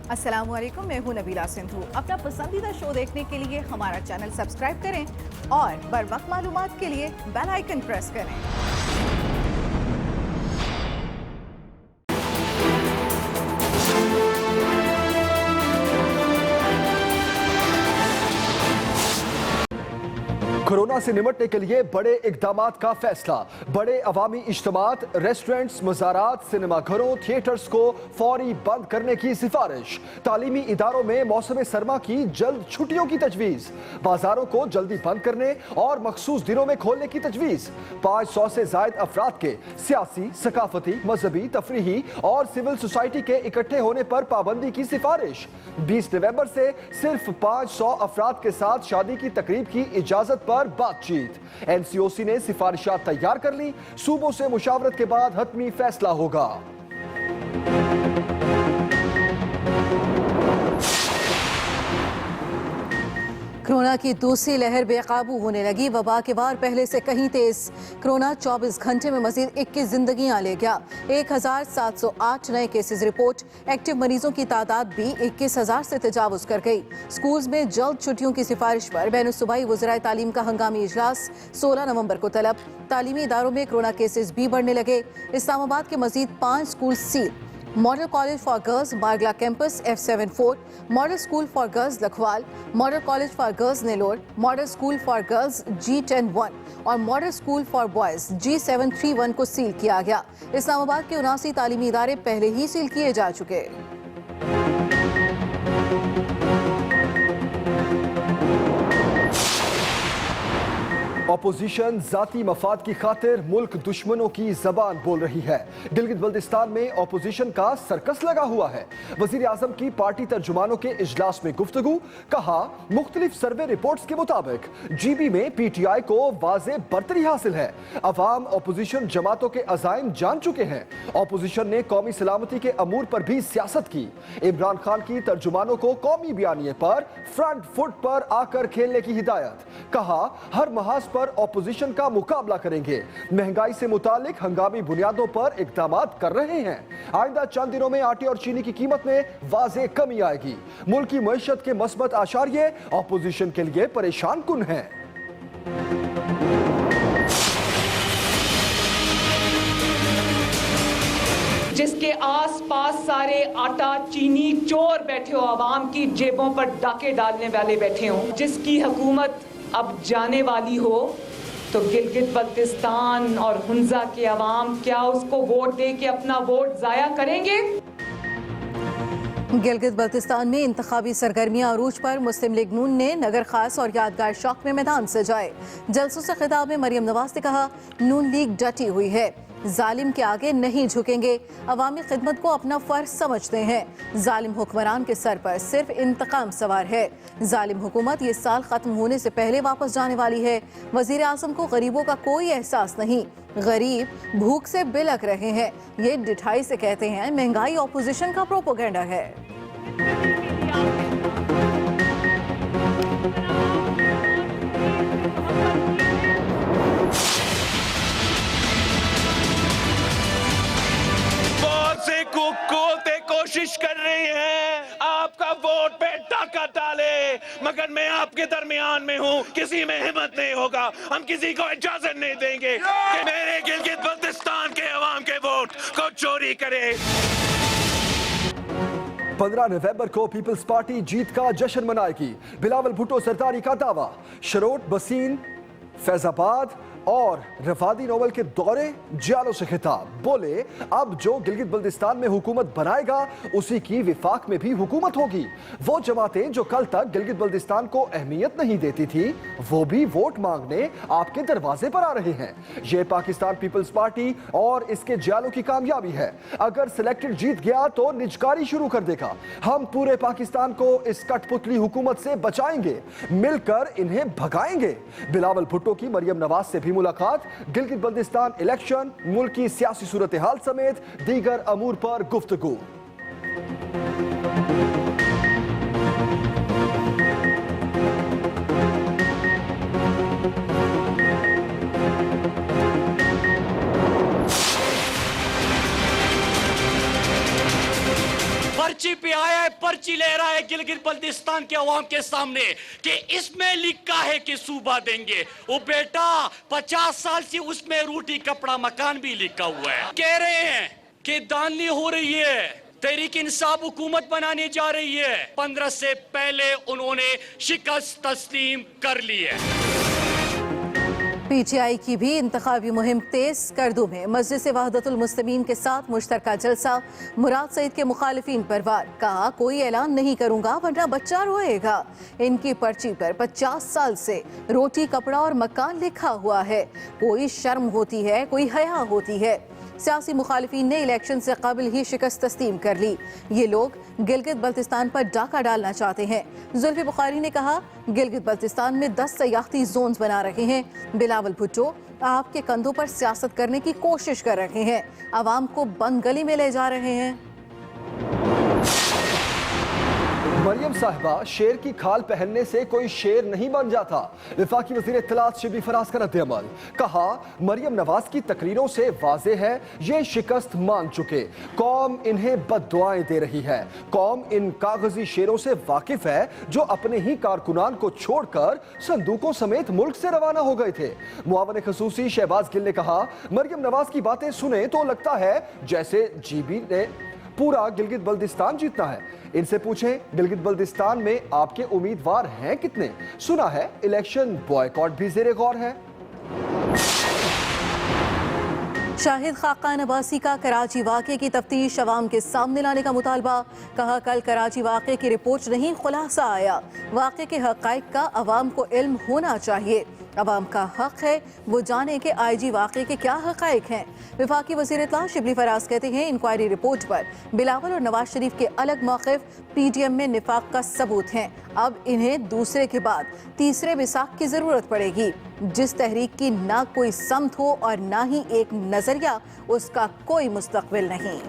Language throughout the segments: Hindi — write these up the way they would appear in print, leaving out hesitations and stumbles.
अस्सलाम वालेकुम, मैं हूं नबीला सिंधु। अपना पसंदीदा शो देखने के लिए हमारा चैनल सब्सक्राइब करें और बर वक्त मालूमात के लिए बेल आइकन प्रेस करें। कोरोना से निपटने के लिए बड़े इकदामात का फैसला। बड़े अवामी इज्तिमात, रेस्टोरेंट्स, मज़ारात, सिनेमा घरों, थिएटर्स को फौरी बंद करने की सिफारिश। तालीमी इदारों में मौसम सरमा की जल्द छुट्टियों की तजवीज़। बाजारों को जल्दी बंद करने और मखसूस दिनों में खोलने की तजवीज़। 500 से जायद अफराद के सियासी, सकाफती, मजहबी, तफरीही और सिविल सोसाइटी के इकट्ठे होने पर पाबंदी की सिफारिश। 20 नवंबर से सिर्फ 500 अफराद के साथ शादी की तकरीब की इजाजत पर बातचीत। एनसीओसी ने सिफारिशात तैयार कर ली। सूबों से मुशावरत के बाद हतमी फैसला होगा। कोरोना की दूसरी लहर बेकाबू होने लगी। वबा के वार पहले से कहीं तेज। कोरोना 24 घंटे में मजीद 21 जिंदगियां ले गया। 1708 नए केसेस रिपोर्ट। एक्टिव मरीजों की तादाद भी 21,000 से तजावुज कर गई। स्कूल्स में जल्द छुट्टियों की सिफारिश पर बैनुल-सूबाई वज़राए तालीम का हंगामी इजलास 16 नवंबर को तलब। तालीमी इदारों में कोरोना केसेस भी बढ़ने लगे। इस्लामाबाद के मजीद 5 school seal. Model college for girls बारगला campus F74, model school for girls Lakhwal, model college for girls Nilore, model school for girls G10-1 और model school for boys G731 को सील किया गया। इस्लामाबाद के 79 तालीमी इदारे पहले ही सील किए जा चुके। अपोजिशन जाती मफाद की खातिर मुल्क दुश्मनों की जबान बोल रही है। गिलगित बल्तिस्तान में अपोजिशन का सर्कस लगा हुआ है। वजीर आजम की पार्टी तर्जुमानों के इजलास में गुफ्तगू। कहा, मुख्तलिफ सर्वे रिपोर्ट्स के मुताबिक GB में PTI को वाज़े बरतरी हासिल है। अवाम अपोजिशन जमातों के अज़ाइम जान चुके हैं। अपोजिशन ने कौमी सलामती के अमूर पर भी सियासत की। इमरान खान की तर्जुमानों को कौमी बयानिए पर फ्रंट फुट पर आकर खेलने की हिदायत। कहा, हर महाज पर ऑपोजिशन का मुकाबला करेंगे। महंगाई से मुतालिक हंगामी बुनियादों पर इक़दामात कर रहे हैं। आइंदा चंद दिनों में आटे और चीनी की कीमत में वाज़े कमी आएगी। मुल्क की मईशत के मस्बत आशारिये ऑपोजिशन के लिए परेशान कुन हैं। जिसके आस-पास सारे आटा चीनी चोर बैठे हो, आवाम की जेबों पर डाके डालने वाले बैठे हो, जिसकी हुकूमत अब जाने वाली हो, तो गिलगित बल्तिस्तान और हुंजा के अवाम क्या उसको वोट दे के अपना वोट जाया करेंगे? गिलगित बल्तिस्तान में इंतखाबी सरगर्मियां अरूज पर। मुस्लिम लीग नून ने नगर खास और यादगार शौक में मैदान सजाए। जलसों से खिताब में मरियम नवाज ने कहा, नून लीग डटी हुई है, जालिम के आगे नहीं झुकेंगे। अवामी खिदमत को अपना फर्ज समझते हैं। जालिम हुक्मरान के सर पर सिर्फ इंतकाम सवार है। जालिम हुकूमत ये साल खत्म होने से पहले वापस जाने वाली है। वजीर आजम को गरीबों का कोई एहसास नहीं। गरीब भूख से बिलक रहे हैं। ये डिठाई से कहते हैं महंगाई ऑपोजिशन का प्रोपोगेंडा है। कोशिश कर रही हैं आपका वोट पे डाका डाले, मगर मैं आपके दरमियान में हूँ। किसी में हिम्मत नहीं होगा। हम किसी को इजाजत नहीं देंगे कि मेरे गिलगित बल्तिस्तान के अवाम के वोट को चोरी करे। 15 नवंबर को पीपल्स पार्टी जीत का जश्न मनाएगी। बिलावल भुट्टो सरदारी का दावा। शरोट, बसीन, फैजाबाद और रफादी नोवल के दौरे जालों से खिताब। बोले, अब जो गिलगित बल्तिस्तान में हुकूमत बनाएगा उसी की विफाक में भी हुकूमत होगी। वो जमातें जो कल तक गिलगित बल्तिस्तान को अहमियत नहीं देती थी, वो भी वोट मांगने आपके दरवाजे पर आ रहे हैं। ये पाकिस्तान पीपल्स पार्टी और इसके जालों की कामयाबी है। अगर सिलेक्टेड जीत गया तो निजकारी शुरू कर देगा। हम पूरे पाकिस्तान को इस कठपुतली हुकूमत से बचाएंगे, मिलकर इन्हें भगाएंगे। बिलावल भुट्टो की मरियम नवाज से भी मुलाकात। गिलगित बल्तिस्तान इलेक्शन, मुल्क की सियासी सूरत हाल समेत दीगर अमूर पर गुफ्तगू। पर्ची पे आया है, पर्ची ले रहा है गिलगित बल्तिस्तान के अवाम के सामने कि इसमें लिखा है कि सूबा देंगे। वो बेटा 50 साल से उसमें रोटी कपड़ा मकान भी लिखा हुआ है। कह रहे हैं कि दानली हो रही है, तहरीक इंसाफ हुकूमत बनाने जा रही है। 15 से पहले उन्होंने शिकस्त तस्लीम कर ली है। पीटीआई की भी इंतखाबी मुहिम तेज करदू में मजलिस वहदतुल मुस्लिमीन के साथ मुश्तरका जलसा। मुराद सईद के मुखालिफिन पर वार, कहा कोई ऐलान नहीं करूंगा वरना बच्चा रोएगा। इनकी पर्ची पर 50 साल से रोटी कपड़ा और मकान लिखा हुआ है। कोई शर्म होती है, कोई हया होती है। सियासी मुखालिफिन ने इलेक्शन से कबल ही शिकस्त तस्लीम कर ली। ये लोग गिलगित बल्तिस्तान पर डाका डालना चाहते हैं। जुल्फी बुखारी ने कहा गिलगित बल्तिस्तान में 10 सयाहती जोन्स बना रहे हैं। बिलावल भुट्टो आपके कंधों पर सियासत करने की कोशिश कर रहे हैं, आवाम को बंद गली में ले जा रहे हैं। मरियम साहिबा शेर की खाल पहनने से कोई शेर नहीं बन जाता। वफाकी वज़ीर इत्तलात शिबली फराज का रद्द-ए-अमल, कहा मरियम नवाज की तकरीरों से वाज़े है ये शिकस्त मान चुके। कौम इन्हें बद्दुआएं दे रही है। कौम इन कागजी शेरों से वाकिफ है जो अपने ही कारकुनान को छोड़कर संदूकों समेत मुल्क से रवाना हो गए थे। मुआवन खसूसी शहबाज गिल ने कहा मरियम नवाज की बातें सुने तो लगता है जैसे जीबी ने पूरा गिलगित बल्तिस्तान जीतना है। इनसे पूछें गिलगित बल्तिस्तान में आपके उम्मीदवार हैं कितने? सुना है इलेक्शन बॉयकॉट भी ज़ेरे गौर है। शाहिद खाकान अब्बासी का कराची वाक़े की तफ्तीश अवाम के सामने लाने का मुतालबा, कहा कल कराची वाक़े की रिपोर्ट नहीं खुलासा आया। वाक़े के हक़ाइक़ का अवाम को इल्म होना चाहिए। अवाम का हक है वो जाने कि IG वाक़े के क्या हक़ाइक़ हैं। वफाकी वज़ीर इत्तलात शिबली फराज कहते हैं इंक्वायरी रिपोर्ट पर बिलावल और नवाज शरीफ के अलग मौक़िफ़ PDM में निफाक का सबूत हैं। अब इन्हें दूसरे के बाद तीसरे मिसाक की ज़रूरत पड़ेगी। जिस तहरीक की ना कोई समत हो और ना ही एक नज़रिया, उसका कोई मुस्तक़बिल नहीं।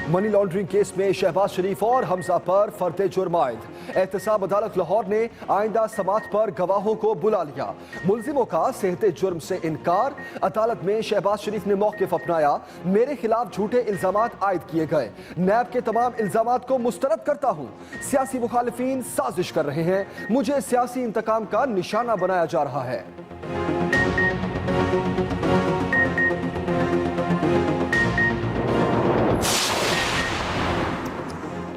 मनी लॉन्ड्रिंग केस में शहबाज शरीफ और हमजा पर फर्द जुर्म आयद। एहतसाब अदालत लाहौर ने आइंदा समात पर गवाहों को बुला लिया। मुलजिमों का सेहते जुर्म से इनकार। अदालत में शहबाज शरीफ ने मौक़िफ़ अपनाया, मेरे खिलाफ झूठे इल्जामात आयद किए गए। नैब के तमाम इल्जामात को मुस्तरद करता हूँ। सियासी मुखालिफिन साजिश कर रहे हैं, मुझे सियासी इंतकाम का निशाना बनाया जा रहा है।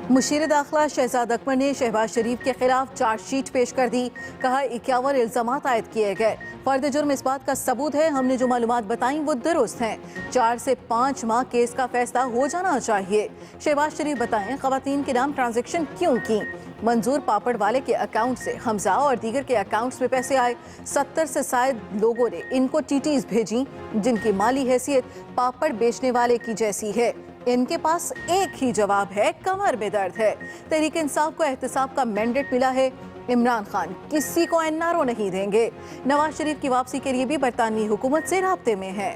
मुशीर दाखिला शहजाद अकबर ने शहबाज शरीफ के खिलाफ चार्जशीट पेश कर दी। कहा 51 इल्जामात आयद किए गए। फर्द जुर्म इस बात का सबूत है हमने जो मालूमात बताई वो दुरुस्त हैं। 4 से 5 माह केस का फैसला हो जाना चाहिए। शहबाज शरीफ बताएं खवातीन के नाम ट्रांजैक्शन क्यों की। मंजूर पापड़ वाले के अकाउंट से हमजा और दीगर के अकाउंट्स में पैसे आए। 70 से शायद लोगों ने इनको टीटीज भेजी जिनकी माली हैसियत पापड़ बेचने वाले की जैसी है। इनके पास एक ही जवाब है, कमर में दर्द है। तहरीक इंसाफ को एहतसाब का मैंडेट मिला है। इमरान खान किसी को एनआरओ नहीं देंगे। नवाज शरीफ की वापसी के लिए भी बरतानवी हुकूमत से राब्ते में है।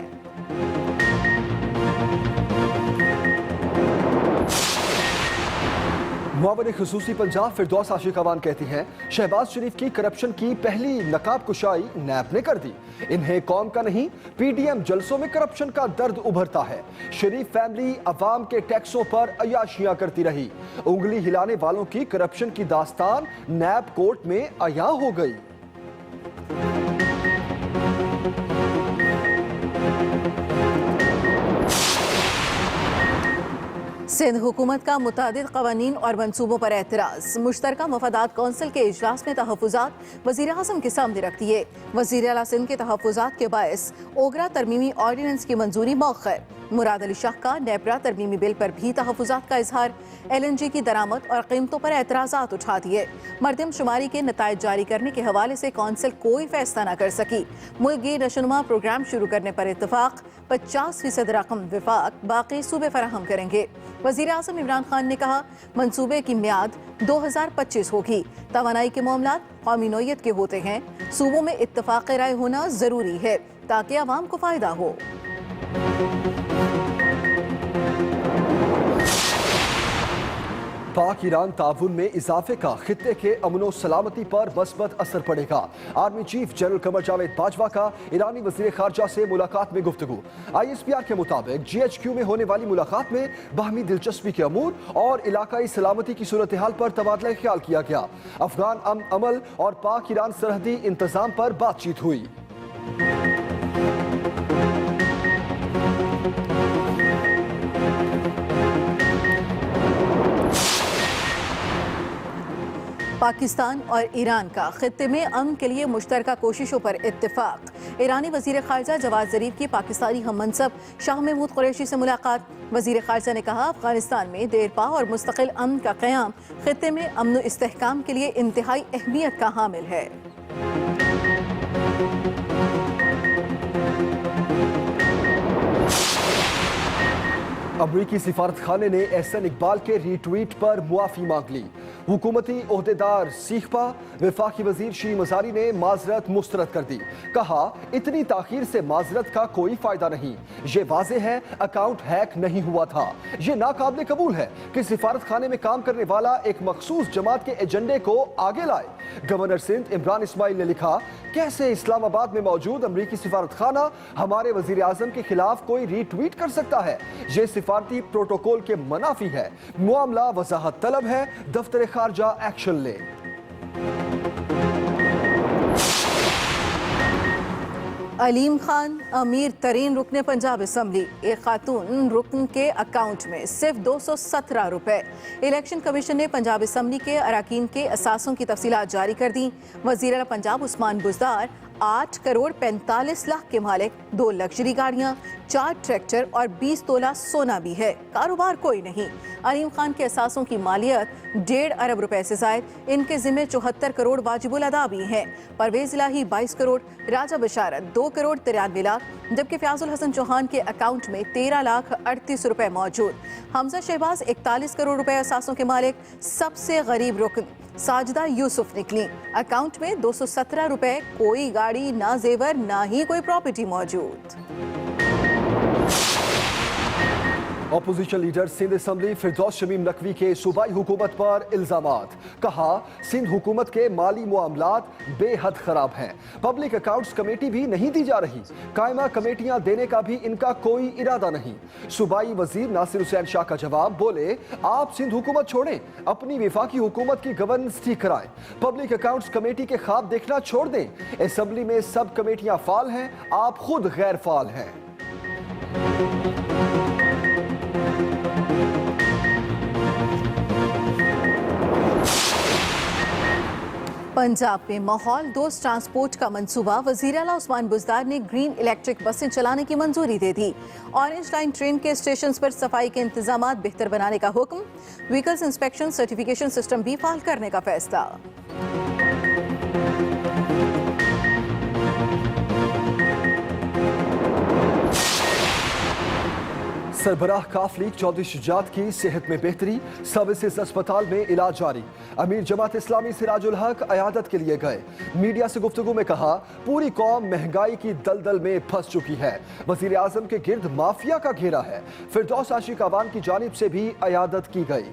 मुआवन खसूसी पंजाब फिरदौस आशिक अवान कहती हैं शहबाज शरीफ की करप्शन की पहली नकाब कुशाई नैब ने कर दी। इन्हें कौम का नहीं PDM जलसों में करप्शन का दर्द उभरता है। शरीफ फैमिली अवाम के टैक्सों पर अयाशियां करती रही। उंगली हिलाने वालों की करप्शन की दास्तान नैब कोर्ट में अया हो गई। सिंध हुकूमत का मुतादिद कवानीन और मनसूबों पर एतराज़। मुश्तरका मफादात कौंसिल के इजलास में तहफ़्फ़ुज़ात वज़ीर आज़म के सामने रख दिए। वज़ीर आला सिंध के तहफ़्फ़ुज़ात के बायस ओगरा तरमीमी ऑर्डिनेंस की मंजूरी मौख़र। मुराद अली शाह का नेपरा तरमीमी बिल पर भी तहफ़्फ़ुज़ात का इजहार। LNG की दरामद और कीमतों पर एतराज़ात उठा दिए। मरदमशुमारी के नताइज जारी करने के हवाले से कौंसिल कोई फैसला न कर सकी। मुल्की नशोनुमा प्रोग्राम शुरू करने पर इत्तफाक। 50% रकम विफाक बाकी सूबे फराहम करेंगे। वज़ीर आज़म इमरान खान ने कहा मंसूबे की मियाद 2025 होगी। तवानाई के मामलात कौमी नौयत के होते हैं। सूबों में इत्तफाक़ राय होना ज़रूरी है ताकि आवाम को फ़ायदा हो। पाक ईरान ताउन में इजाफे का खित्ते के अमनो सलामती पर मस्बत असर पड़ेगा। Army chief general Qamar Javed Bajwa का ईरानी वजीर खारजा से मुलाकात में गुफ्तगू। ISPR के मुताबिक GHQ में होने वाली मुलाकात में बाहमी दिलचस्पी के अमूर और इलाकाई सलामती की सूरत हाल पर तबादला ख्याल किया गया। अफगान अमल और पाक ईरान सरहदी इंतजाम पर बातचीत हुई। पाकिस्तान और ईरान का खित्ते में अमन के लिए मुश्तरका कोशिशों पर इत्तेफाक। ईरानी वजीर खारजा जवाद जरीफ की पाकिस्तानी हम मनसब शाह महमूद कुरैशी से मुलाकात। वजीर खारजा ने कहा, अफगानिस्तान में देरपा और मुस्तकिल अमन का क़याम खित्ते में अमन व इस्तेहकाम के लिए इंतहाई अहमियत का हामिल है। अमरीकी सिफारत खाने ने एहसन इकबाल के रीट्वीट पर मुआफी मांग ली। हुकूमती ओहदेदार सीखपा वफाकी वजीर शी मजारी ने माजरत मुस्तरद कर दी। कहा, इतनी ताखीर से माजरत का कोई फायदा नहीं। ये वाजे है अकाउंट हैक नहीं हुआ था। ये नाकाबिल कबूल है कि सिफारत खाने में काम करने वाला एक मखसूस जमात के एजेंडे को आगे लाए। गवर्नर सिंध इमरान इस्माइल ने लिखा, कैसे इस्लामाबाद में मौजूद अमरीकी सिफारत खाना हमारे वजीर आजम के खिलाफ कोई रीट्वीट कर सकता है। ये सिफारती प्रोटोकॉल के मनाफी है। मामला वजाहत तलब है, दफ्तर खारजा एक्शन ले। अलीम खान अमीर तरीन रुकने पंजाब असम्बली। एक खातून रुकन के अकाउंट में सिर्फ 217 रुपए। इलेक्शन कमीशन ने पंजाब असम्बली के अरकान के असासों की तफसीलात जारी कर दी। वज़ीर आला पंजाब उस्मान बुज़दार 8 करोड़ 45 लाख के मालिक, 2 लग्जरी गाड़ियां, 4 ट्रैक्टर और 20 तोला सोना भी है। कारोबार कोई नहीं। अलीम खान के असासों की मालियत 1.5 अरब रुपए से जायद। इनके जिम्मे 74 करोड़ वाजिबुल अदा भी हैं। परवेज इलाही 22 करोड़, राजा बशारत 2 करोड़ 93 लाख, जबकि फयाजुल हसन चौहान के अकाउंट में 13 लाख 38 रुपए मौजूद। हमजा शहबाज 41 करोड़ रुपए असासों के मालिक। सबसे गरीब रुकन साजिदा यूसुफ निकली। अकाउंट में 217 रुपए, कोई गाड़ी, ना जेवर, ना ही कोई प्रॉपर्टी मौजूद। अपोजिशन लीडर सिंध असम्बली फिरदौस शमीम नकवी के सूबाई हुकूमत पर इल्जामात। कहा, सिंध हुकूमत के माली मामलात बेहद खराब हैं। पब्लिक अकाउंट्स कमेटी भी नहीं दी जा रही। कायमा कमेटियां देने का भी इनका कोई इरादा नहीं। सूबाई वजीर नासिर हुसैन शाह का जवाब, बोले, आप सिंध हुकूमत छोड़ें, अपनी वफाकी हुकूमत की गवर्नेंस ठीक कराएं। पब्लिक अकाउंट्स कमेटी के ख्वाब देखना छोड़ दें। असम्बली में सब कमेटियां फाल हैं, आप खुद गैर फाल हैं। पंजाब में माहौल दोस्त ट्रांसपोर्ट का मंसूबा। वज़ीर आला उस्मान बुज़दार ने ग्रीन इलेक्ट्रिक बसें चलाने की मंजूरी दे दी। ऑरेंज लाइन ट्रेन के स्टेशन पर सफाई के इंतजाम बेहतर बनाने का हुक्म। व्हीकल्स इंस्पेक्शन सर्टिफिकेशन सिस्टम भी फाल करने का फैसला। सरबराह काफ लीग चौधरी शुजात की सेहत में बेहतरी, सर्विसेज अस्पताल में इलाज जारी। अमीर जमात इस्लामी सिराजुल हक अयादत के लिए गए। मीडिया से गुफ्तगू में कहा, पूरी कौम महंगाई की दलदल में फंस चुकी है। वजीर आजम के गिर्द माफिया का घेरा है। फिरदौस आशिक अवान की जानिब से भी अयादत की गई।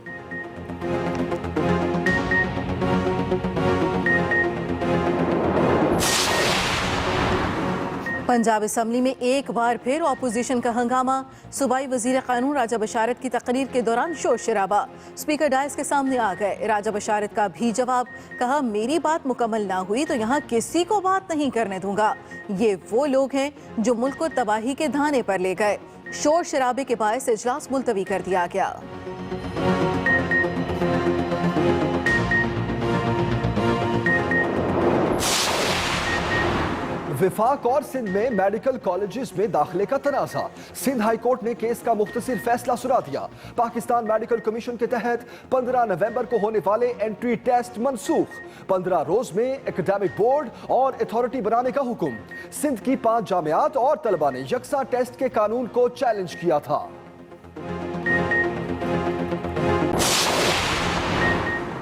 पंजाब असम्बली में एक बार फिर ऑपोजिशन का हंगामा। सूबाई वजीर कानून राजा बशारत की तकरीर के दौरान शोर शराबा। स्पीकर डायस के सामने आ गए। राजा बशारत का भी जवाब। कहा, मेरी बात मुकम्मल ना हुई तो यहाँ किसी को बात नहीं करने दूंगा। ये वो लोग हैं जो मुल्क को तबाही के धाने पर ले गए। शोर शराबे के बायस इजलास मुलतवी कर दिया गया। विफाक और सिंध में मेडिकल कॉलेजेस में दाखिले का तनाज़ा। सिंध हाई कोर्ट ने केस का मुख्तसर फैसला सुना दिया। पाकिस्तान मेडिकल कमीशन के तहत 15 नवंबर को होने वाले एंट्री टेस्ट मनसूख। 15 रोज में एकेडमिक बोर्ड और अथॉरिटी बनाने का हुक्म। सिंध की 5 जामियात और तलबा ने यकसा टेस्ट के कानून को चैलेंज किया था।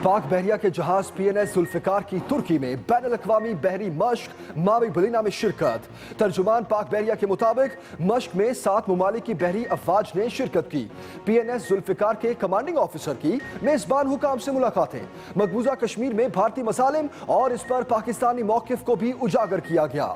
पाक बहरिया के जहाज PNS जुल्फिकार की तुर्की में बैनुल-अक़वामी बहरी मश्क मावी बुलिना में शिरकत। तर्जुमान पाक बहरिया के मुताबिक मश्क में 7 मुमालिक की बहरी अफवाज ने शिरकत की। PNS जुल्फिकार के कमांडिंग ऑफिसर की मेजबान हुकाम से मुलाकातें। मकबूजा कश्मीर में भारतीय मसालिम और इस पर पाकिस्तानी मौक़िफ़ को भी उजागर किया गया।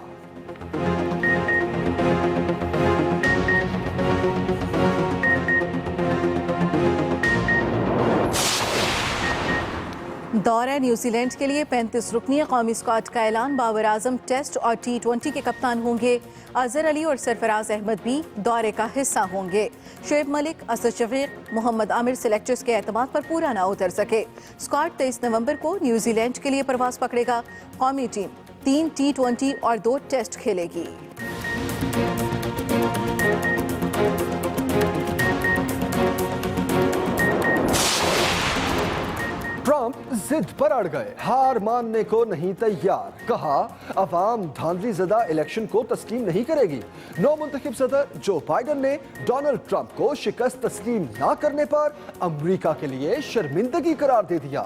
दौरे न्यूजीलैंड के लिए 35 रुकनी कौमी स्क्वाड का ऐलान। बाबर आजम टेस्ट और T20 के कप्तान होंगे। अजहर अली और सरफराज अहमद भी दौरे का हिस्सा होंगे। शुएब मलिक, असद शफीक, मोहम्मद आमिर सिलेक्टर्स के एतमाद पर पूरा ना उतर सके। स्क्वाड 23 नवंबर को न्यूजीलैंड के लिए प्रवास पकड़ेगा। कौमी टीम 3 T20 और 2 टेस्ट खेलेगी। ट्रंप जिद पर अड़ गए, हार मानने को नहीं तैयार। कहा अवाम धांधली ज़दा इलेक्शन को तस्लीम नहीं करेगी। नौ मुंतखब सदर जो बाइडन ने डोनाल्ड ट्रंप को शिकस्त तस्लीम ना करने पर अमेरिका के लिए शर्मिंदगी करार दे दिया।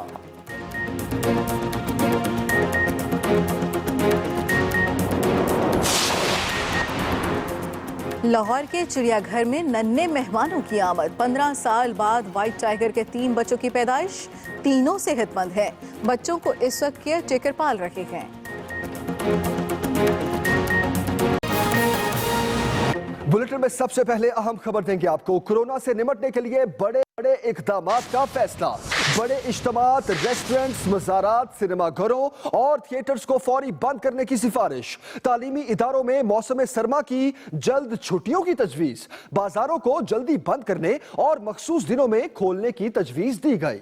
लाहौर के चिड़ियाघर में नन्हे मेहमानों की आमद। 15 साल बाद व्हाइट टाइगर के 3 बच्चों की पैदाइश। तीनों सेहतमंद हैं। बच्चों को इस वक्त केयर टेकर पाल रहे हैं। बुलेटिन में सबसे पहले अहम खबर देंगे आपको। कोरोना से निपटने के लिए बड़े इकदाम का फैसला। बड़े इज्तिमात, रेस्टोरेंट्स, मज़ारात, सिनेमाघरों और थिएटर्स को फौरी बंद करने की सिफारिश। तालीमी इदारों में मौसम सरमा की जल्द छुट्टियों की तजवीज़। बाजारों को जल्दी बंद करने और मखसूस दिनों में खोलने की तजवीज़ दी गई।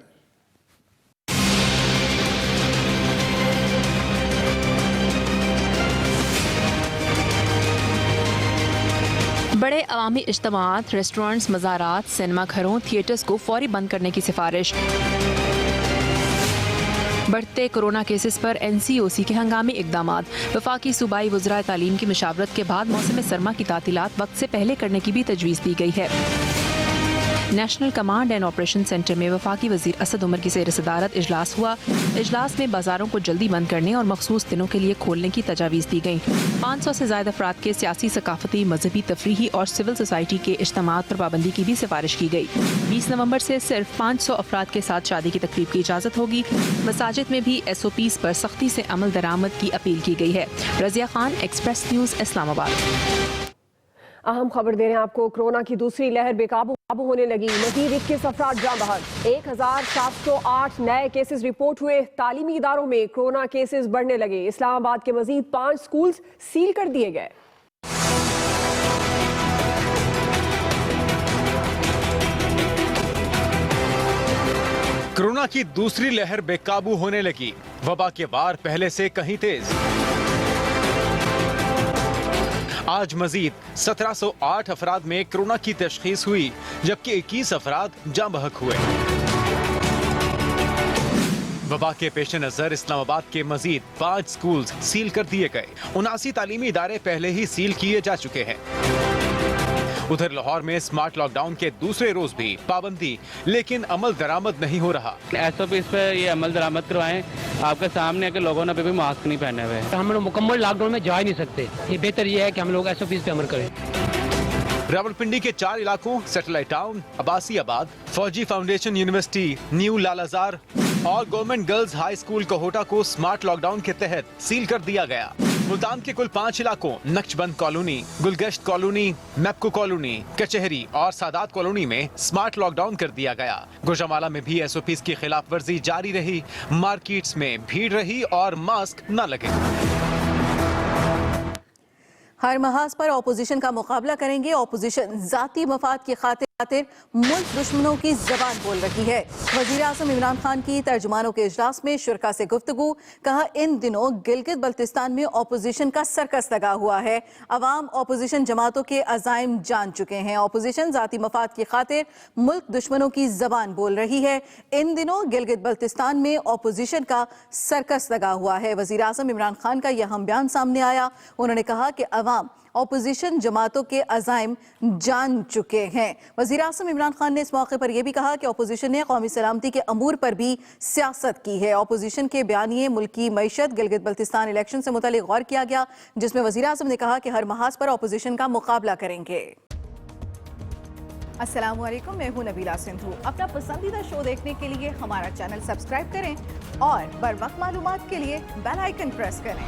बड़े अवामी इज्तिमात, रेस्टोरेंट्स, मज़ारात, सिनेमा घरों, थिएटर्स को फौरी बंद करने की सिफारिश। बढ़ते कोरोना केसेस पर NCOC के हंगामी इकदामात। वफाकी सूबाई वज़राए तालीम की मशावरत के बाद मौसम सरमा की तातीलात वक्त से पहले करने की भी तजवीज़ दी गई है। National command and operation centre में वफाकी वजीर असद उमर की ज़ेर सदारत इजलास हुआ। इजलास में बाजारों को जल्दी बंद करने और मखसूस दिनों के लिए खोलने की तजावीज़ दी गई। 500 से ज़्यादा अफराद के सियासी, सकाफती, मजहबी, तफरीही और सिविल सोसाइटी के इज्तिमात पर पाबंदी की भी सिफारिश की गई। 20 नवंबर से सिर्फ 500 अफराद के साथ शादी की तकरीब की इजाज़त होगी। मसाजिद में भी SOPs पर सख्ती से अमल दरामद की अपील की गई है। Razia Khan, express news, Islamabad. अहम खबर दे रहे हैं आपको। कोरोना की दूसरी लहर बेकाबू होने लगी। मजीद 21 अफराद जान बहक। 1708 नए केसेस रिपोर्ट हुए। तालीमी इदारों में कोरोना केसेस बढ़ने लगे। इस्लामाबाद के मजीद 5 स्कूल्स सील कर दिए गए। कोरोना की दूसरी लहर बेकाबू होने लगी। वबा के वार पहले से कहीं तेज। आज मजीद 1708 अफराद में कोरोना की तशखीस हुई, जबकि 21 अफराद जाँ बहक हुए। वबा के पेश नजर इस्लामाबाद के मजीद 5 स्कूल सील कर दिए गए। 79 तालीमी इदारे पहले ही सील किए जा चुके हैं। उधर लाहौर में स्मार्ट लॉकडाउन के दूसरे रोज भी पाबंदी, लेकिन अमल दरामद नहीं हो रहा। SOP इस पे ये अमल दरामद करवाएं। आपके सामने है कि लोगों ने अभी भी मास्क नहीं पहने हुए। हम लोग मुकम्मल लॉकडाउन में जा ही नहीं सकते। ये बेहतर ये है कि हम लोग SOP पे अमल करें। रावलपिंडी के 4 इलाकों सैटेलाइट टाउन, अब्बासी आबाद, फौजी फाउंडेशन यूनिवर्सिटी, न्यू लालाजार और गवर्नमेंट गर्ल्स हाई स्कूल कोहोटा को स्मार्ट लॉकडाउन के तहत सील कर दिया गया। मुल्तान के कुल 5 इलाकों Naqshband colony, Gulgasht colony, मैप्को colony, कचहरी और सादात कॉलोनी में स्मार्ट लॉकडाउन कर दिया गया। गुजरावाला में भी SOPs की खिलाफ वर्जी जारी रही। मार्केट्स में भीड़ रही और मास्क न लगे। हर महाज पर ऑपोजिशन का मुकाबला करेंगे। ऑपोजिशन जाती मफाद की खातिर मुल्क दुश्मनों की जबान बोल रही है। वजीर आज़म इमरान खान की तर्जुमानों के इजलास में शुरा से गुफ्तगू। कहा इन दिनों गिलगित बल्तिस्तान में ऑपोजिशन का सर्कस लगा हुआ है। अवाम ऑपोजिशन जमातों के अज़ाइम जान चुके हैं। ऑपोजिशन जाती मफाद की खातिर मुल्क दुश्मनों की जबान बोल रही है। इन दिनों गिलगित बल्तिस्तान में ऑपोजिशन का सर्कस लगा हुआ है। वजीर आज़म इमरान खान का यह हम बयान सामने आया। उन्होंने कहा कि अवाम ऑपोजिशन जमातों के अज़ाइम जान चुके हैं। वज़ीर वज़ीर-ए-आज़म इमरान खान ने इस मौके पर यह भी कहा कि अपोजिशन ने कौमी सलामती के अमूर पर भी सियासत की है। अपोजिशन के बयानिए मुल्की मईशत गिलगित बल्तिस्तान इलेक्शन से मुतालिक गौर किया गया, जिसमें वज़ीर-ए-आज़म ने कहा कि हर महाज पर अपोजिशन का मुकाबला करेंगे। अस्सलाम वालेकुम, मैं हूं नबीला सिंधु। अपना पसंदीदा शो देखने के लिए हमारा चैनल सब्सक्राइब करें और बर वक्त मालूमात के लिए बेल आइकन प्रेस करें।